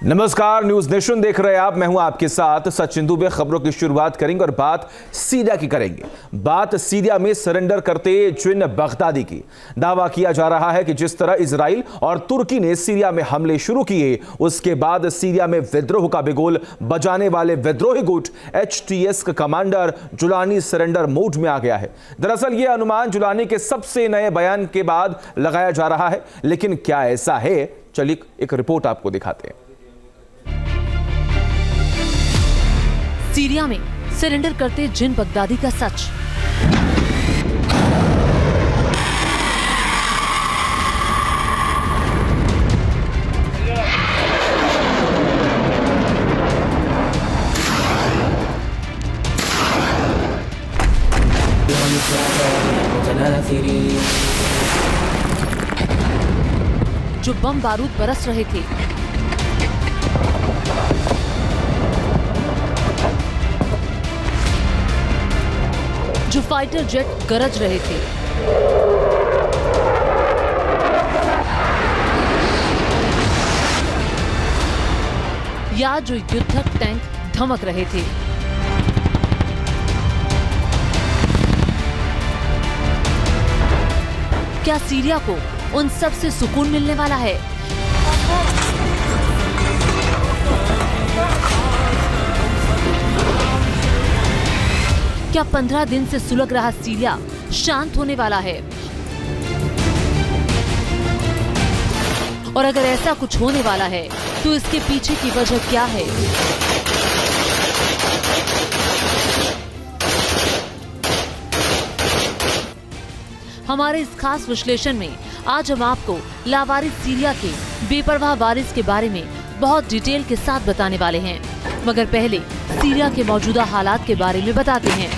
नमस्कार, news nation देख रहे हैं आप। मैं हूं आपके साथ सचिन दुबे। खबरों की शुरुआत करेंगे और बात सीरिया की करेंगे। बात सीरिया में सरेंडर करते जिन बगदादी की। दावा किया जा रहा है कि जिस तरह इजराइल और तुर्की ने सीरिया में हमले शुरू किए, उसके बाद सीरिया में विद्रोह का बिगुल बजाने वाले विद्रोही गुट HTS का कमांडर जुलानी सरेंडर मोड में आ गया है। दरअसल यह अनुमान जुलानी के सबसे नए बयान के बाद लगाया जा रहा है, लेकिन क्या ऐसा है? चलिए एक रिपोर्ट आपको दिखाते हैं। सीरिया में सरेंडर करते जिन बगदादी का सच। जो बम बारूद बरस रहे थे, जो फाइटर जेट गरज रहे थे, या जो युद्धक टैंक धमक रहे थे, क्या सीरिया को उन सब से सुकून मिलने वाला है? क्या 15 दिन से सुलग रहा सीरिया शांत होने वाला है? और अगर ऐसा कुछ होने वाला है तो इसके पीछे की वजह क्या है? हमारे इस खास विश्लेषण में आज हम आपको लावारिस सीरिया के बेपरवाह वारिस के बारे में बहुत डिटेल के साथ बताने वाले हैं। मगर पहले सीरिया के मौजूदा हालात के बारे में बताते हैं।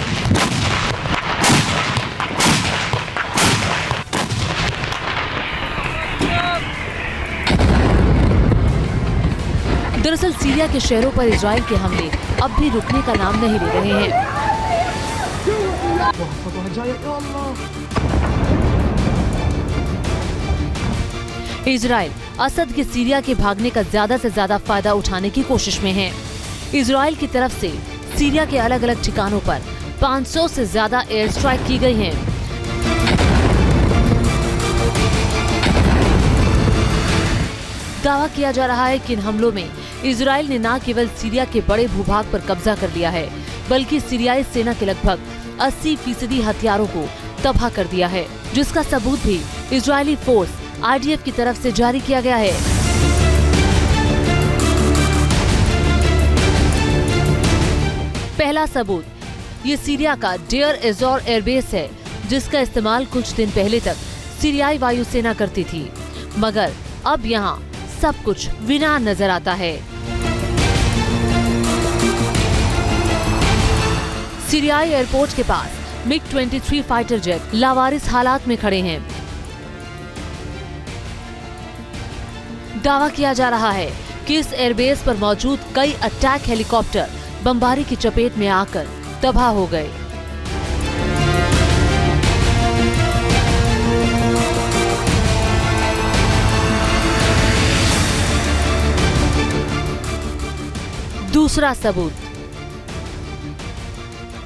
दरअसल सीरिया के शहरों पर इजराइल के हमले अब भी रुकने का नाम नहीं ले रहे हैं। इजराइल असद के सीरिया के भागने का ज्यादा से ज्यादा फायदा उठाने की कोशिश में है। इजराइल की तरफ से सीरिया के अलग अलग ठिकानों पर 500 से ज्यादा एयर स्ट्राइक की गई हैं। दावा किया जा रहा है कि इन हमलों में इजराइल ने न केवल सीरिया के बड़े भूभाग पर कब्जा कर लिया है, बल्कि सीरियाई सेना के लगभग 80% हथियारों को तबाह कर दिया है, जिसका सबूत भी इजरायली फोर्स IDF की तरफ से जारी किया गया है। पहला सबूत ये सीरिया का डेयर एजोर एयरबेस है, जिसका इस्तेमाल कुछ दिन पहले तक सीरियाई वायुसेना करती थी, मगर अब यहाँ सब कुछ विनाश नजर आता है। सीरियाई एयरपोर्ट के पास MiG-23 फाइटर जेट लावारिस हालात में खड़े हैं। दावा किया जा रहा है कि इस एयरबेस पर मौजूद कई अटैक हेलीकॉप्टर बमबारी की चपेट में आकर तबाह हो गए। दूसरा सबूत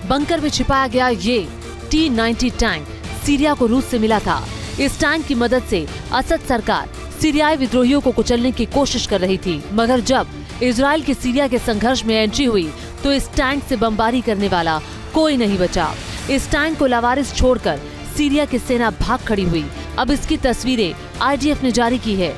बंकर में छिपाया गया ये T-90 टैंक सीरिया को रूस से मिला था। इस टैंक की मदद से असद सरकार सीरियाई विद्रोहियों को कुचलने की कोशिश कर रही थी, मगर जब इजराइल की सीरिया के संघर्ष में एंट्री हुई तो इस टैंक से बमबारी करने वाला कोई नहीं बचा। इस टैंक को लावारिस छोड़कर सीरिया की सेना भाग खड़ी हुई। अब इसकी तस्वीरें IDF ने जारी की है।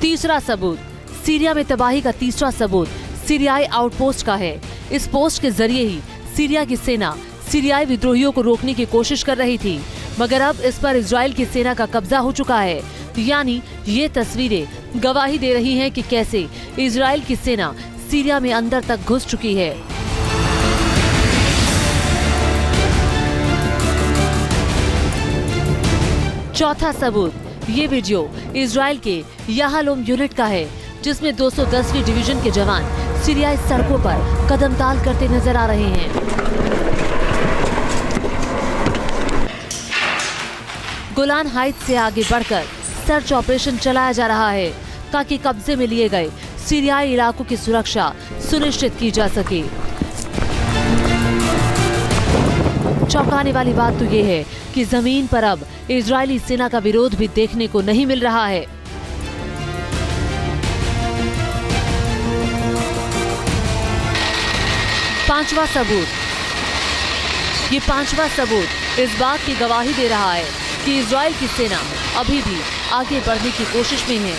तीसरा सबूत सीरिया में तबाही का तीसरा सबूत सीरियाई आउटपोस्ट का है। इस पोस्ट के जरिए ही सीरिया की सेना सीरियाई विद्रोहियों को रोकने की कोशिश कर रही थी, मगर अब इस पर इजराइल की सेना का कब्जा हो चुका है। यानी ये तस्वीरें गवाही दे रही हैं कि कैसे इजराइल की सेना सीरिया में अंदर तक घुस चुकी है। चौथा सबूत ये वीडियो इजराइल के याहलोम यूनिट का है, जिसमें 210वीं डिवीजन के जवान सीरियाई सड़कों पर कदमताल करते नजर आ रहे हैं। गोलान हाइट्स से आगे बढ़कर सर्च ऑपरेशन चलाया जा रहा है ताकि कब्जे में लिए गए सीरियाई इलाकों की सुरक्षा सुनिश्चित की जा सके। चौंकाने वाली बात तो ये है कि जमीन पर अब इजरायली सेना का विरोध भी देखने को नहीं मिल रहा है। पांचवा सबूत इस बात की गवाही दे रहा है कि इजराइल की सेना अभी भी आगे बढ़ने की कोशिश में है।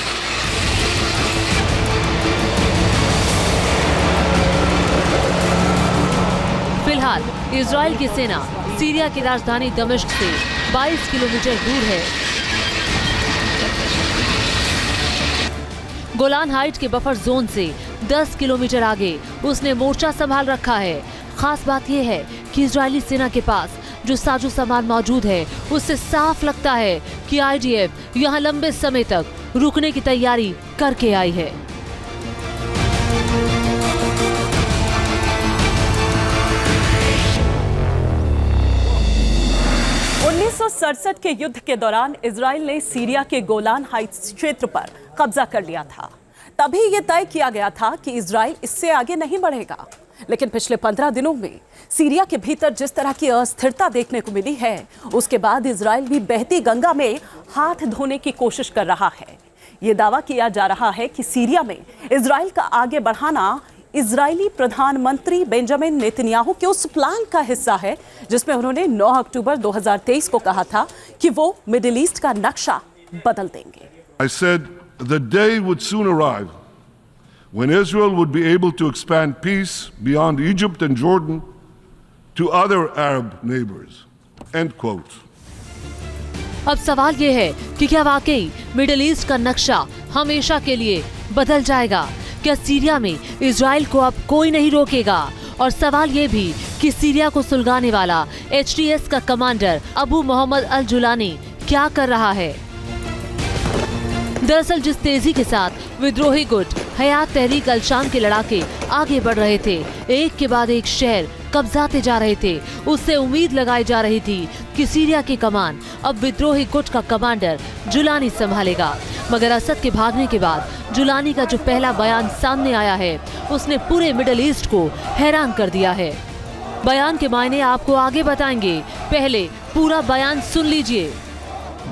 फिलहाल इजराइल की सेना सीरिया की राजधानी दमिश्क से 22 किलोमीटर दूर है। गोलान हाइट के बफर जोन से 10 किलोमीटर आगे उसने मोर्चा संभाल रखा है। खास बात यह है कि इजरायली सेना के पास जो साजो सामान मौजूद है उससे साफ लगता है कि आईडीएफ यहां लंबे समय तक रुकने की तैयारी करके आई है। सड़सठ के युद्ध के दौरान इजराइल ने सीरिया के गोलान हाइट्स क्षेत्र पर कब्जा कर लिया था। तभी यह तय किया गया था कि इजराइल इससे आगे नहीं बढ़ेगा। लेकिन पिछले 15 दिनों में सीरिया के भीतर जिस तरह की अस्थिरता देखने को मिली है, उसके बाद इजराइल भी बहती गंगा में हाथ धोने की कोशिश कर रहा है। ये दावा किया जा रहा है कि सीरिया में इजराइल का आगे बढ़ाना इजरायली प्रधानमंत्री बेंजामिन नेतन्याहू के उस प्लान का हिस्सा है जिसमें उन्होंने 9 अक्टूबर 2023 को कहा था कि वो मिडिल ईस्ट का नक्शा बदल देंगे। I said the day would soon arrive when Israel would be able to expand peace beyond Egypt and Jordan to other Arab neighbors. End quote. अब सवाल ये है कि क्या वाकई मिडिल ईस्ट का नक्शा हमेशा के लिए बदल जाएगा? क्या सीरिया में इजराइल को अब कोई नहीं रोकेगा? और सवाल ये भी कि सीरिया को सुलगाने वाला HTS का कमांडर अबू मोहम्मद अल जुलानी क्या कर रहा है? दरअसल जिस तेजी के साथ विद्रोही गुट हयात तहरीक अल शाम के लड़ाके आगे बढ़ रहे थे, एक के बाद एक शहर कब्जाते जा रहे थे, उससे उम्मीद लगाई जा रही थी कि सीरिया की कमान अब विद्रोही गुट का कमांडर जुलानी संभालेगा। मगर असद के भागने के बाद जुलानी का जो पहला बयान सामने आया है, उसने पूरे मिडिल ईस्ट को हैरान कर दिया है। बयान के मायने आपको आगे बताएंगे, पहले पूरा बयान सुन लीजिए।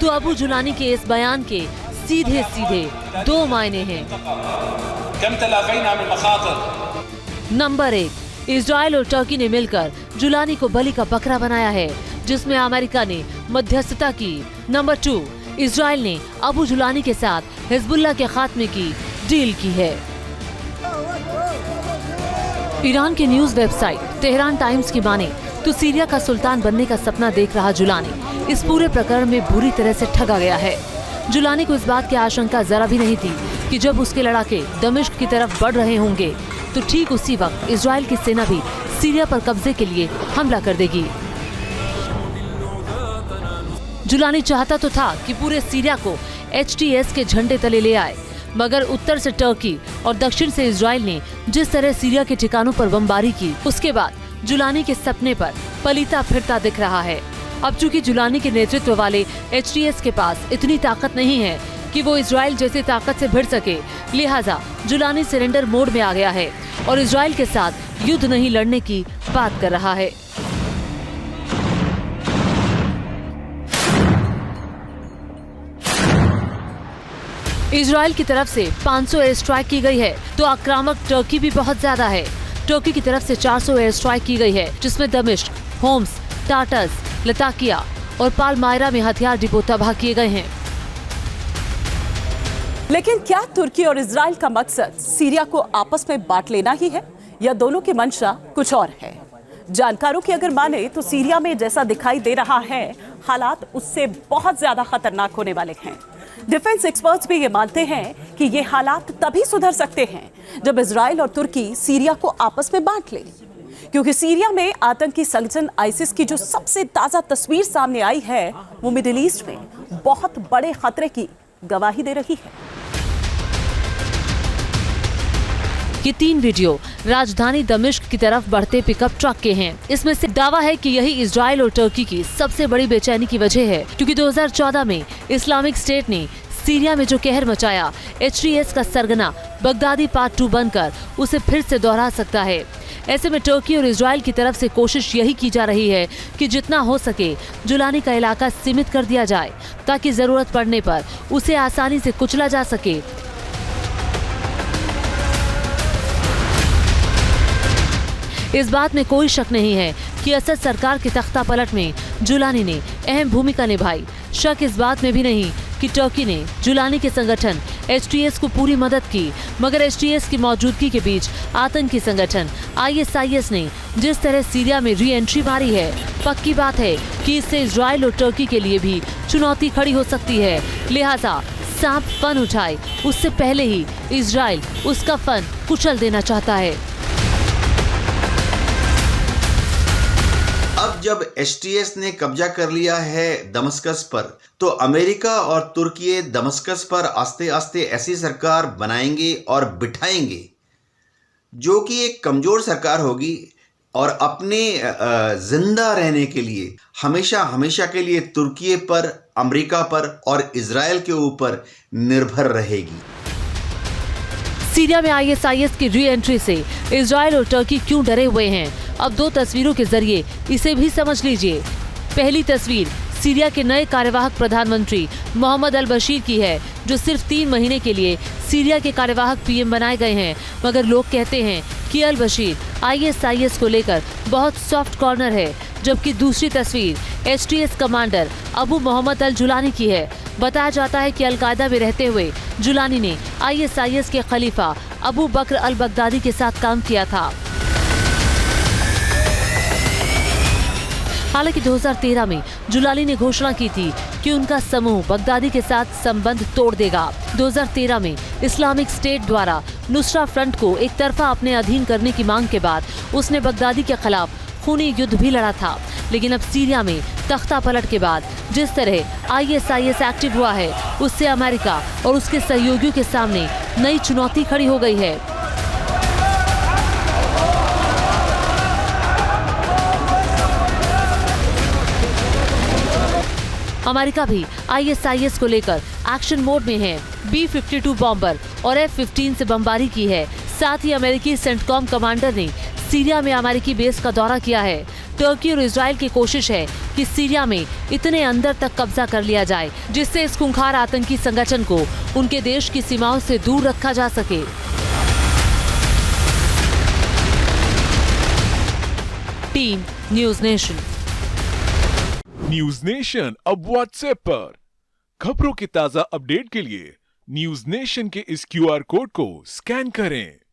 तो अबू जुलानी के इस बयान के सीधे सीधे 2 मायने हैं। नंबर 1, इजराइल और टर्की ने मिलकर जुलानी को बलि का बकरा बनाया है, जिसमें अमेरिका ने मध्यस्थता की। नंबर 2, इजराइल ने अबू जुलानी के साथ हिजबुल्लाह के खात्मे की डील की है। ईरान की न्यूज वेबसाइट तेहरान टाइम्स की माने तो सीरिया का सुल्तान बनने का सपना देख रहा जुलानी इस पूरे प्रकरण में बुरी तरह से ठगा गया है। जुलानी को इस बात की आशंका जरा भी नहीं थी कि जब उसके लड़ाके दमिश्क की तरफ बढ़ रहे होंगे तो ठीक उसी वक्त इजराइल की सेना भी सीरिया पर कब्जे के लिए हमला कर देगी। जुलानी चाहता तो था कि पूरे सीरिया को HTS के झंडे तले ले आए, मगर उत्तर से टर्की और दक्षिण से इजराइल ने जिस तरह सीरिया के ठिकानों पर बमबारी की, उसके बाद जुलानी के सपने पर पलीता फिरता दिख रहा है। अब चूंकि जुलानी के नेतृत्व वाले HTS के पास इतनी ताकत नहीं है कि वो इजराइल जैसी ताकत से भिड़ सके, लिहाजा जुलानी सरेंडर मोड में आ गया है और इजराइल के साथ युद्ध नहीं लड़ने की बात कर रहा है। इजराइल की तरफ से 500 एयर स्ट्राइक की गई है तो आक्रामक टर्की भी बहुत ज्यादा है। टर्की की तरफ से 400 एयर स्ट्राइक की गई है, जिसमें दमिश्क, होम्स, टाटस, लताकिया और पालमायरा में हथियार डिपो तबाह किए गए हैं। लेकिन क्या तुर्की और इजराइल का मकसद सीरिया को आपस में बांट लेना ही है या दोनों की मंशा कुछ और है? जानकारों की अगर माने तो सीरिया में जैसा दिखाई दे रहा है, हालात उससे बहुत ज्यादा खतरनाक होने वाले हैं। डिफेंस एक्सपर्ट्स भी ये मानते हैं कि ये हालात तभी सुधर सकते हैं जब इजराइल और तुर्की सीरिया को आपस में बांट ले, क्योंकि सीरिया में आतंकी संगठन आईसिस की जो सबसे ताजा तस्वीर सामने आई है वो मिडिल ईस्ट में बहुत बड़े खतरे की गवाही दे रही है। ये 3 वीडियो राजधानी दमिश्क की तरफ बढ़ते पिकअप ट्रक के हैं। इसमें से दावा है कि यही इजराइल और तुर्की की सबसे बड़ी बेचैनी की वजह है, क्योंकि 2014 में इस्लामिक स्टेट ने सीरिया में जो कहर मचाया, HTS का सरगना बगदादी पार्ट 2 बनकर उसे फिर से दोहरा सकता है। ऐसे में तुर्की और इजराइल की तरफ से कोशिश यही की जा रही है कि जितना हो सके जुलानी का इलाका सीमित कर दिया जाए, ताकि जरूरत पड़ने पर उसे आसानी से कुचला जा सके। इस बात में कोई शक नहीं है कि असद सरकार के तख्ता पलट में जुलानी ने अहम भूमिका निभाई। शक इस बात में भी नहीं कि तुर्की ने जुलानी के संगठन HTS को पूरी मदद की, मगर HTS की मौजूदगी के बीच आतंकी संगठन ISIS ने जिस तरह सीरिया में री एंट्री मारी है, पक्की बात है कि इससे इजराइल और तुर्की के लिए भी चुनौती खड़ी हो सकती है। लिहाजा सांप फन उठाए उससे पहले ही इजराइल उसका फन कुचल देना चाहता है। अब जब HTS ने कब्जा कर लिया है दमस्कस पर, तो अमेरिका और तुर्की दमस्कस पर आस्ते आस्ते ऐसी सरकार बनाएंगे और बिठाएंगे जो कि एक कमजोर सरकार होगी और अपने जिंदा रहने के लिए हमेशा हमेशा के लिए तुर्की पर, अमेरिका पर और इजराइल के ऊपर निर्भर रहेगी। सीरिया में ISIS की री एंट्री से इजराइल और तुर्की क्यों डरे हुए हैं, अब 2 तस्वीरों के जरिए इसे भी समझ लीजिए। पहली तस्वीर सीरिया के नए कार्यवाहक प्रधानमंत्री मोहम्मद अल बशीर की है, जो सिर्फ 3 महीने के लिए सीरिया के कार्यवाहक PM बनाए गए हैं, मगर लोग कहते हैं कि अल बशीर ISIS को लेकर बहुत सॉफ्ट कॉर्नर है। जबकि दूसरी तस्वीर HTS कमांडर अबू मोहम्मद अल जुलानी की है। बताया जाता है कि अलकायदा में रहते हुए जुलानी ने ISIS के खलीफा अबू बकर अल बगदादी के साथ काम किया था। हालांकि 2013 में जुलानी ने घोषणा की थी कि उनका समूह बगदादी के साथ संबंध तोड़ देगा। 2013 में इस्लामिक स्टेट द्वारा नुसरा फ्रंट को एक तरफा अपने अधीन करने की मांग के बाद उसने बगदादी के खिलाफ खूनी युद्ध भी लड़ा था। लेकिन अब सीरिया में तख्ता पलट के बाद जिस तरह ISIS एक्टिव हुआ है, उससे अमेरिका और उसके सहयोगियों के सामने नई चुनौती खड़ी हो गई है। अमेरिका भी ISIS को लेकर एक्शन मोड में है। B-52 बॉम्बर और F-15 से बमबारी की है। साथ ही अमेरिकी सेंटकॉम कमांडर ने सीरिया में अमेरिकी बेस का दौरा किया है। तुर्की और इजराइल की कोशिश है कि सीरिया में इतने अंदर तक कब्जा कर लिया जाए, जिससे इस खूंखार आतंकी संगठन को उनके देश की सीमाओं से दूर रखा जा सके। Team news nation. News nation अब व्हाट्सएप पर खबरों की ताजा अपडेट के लिए न्यूज नेशन के इस QR कोड को स्कैन करें।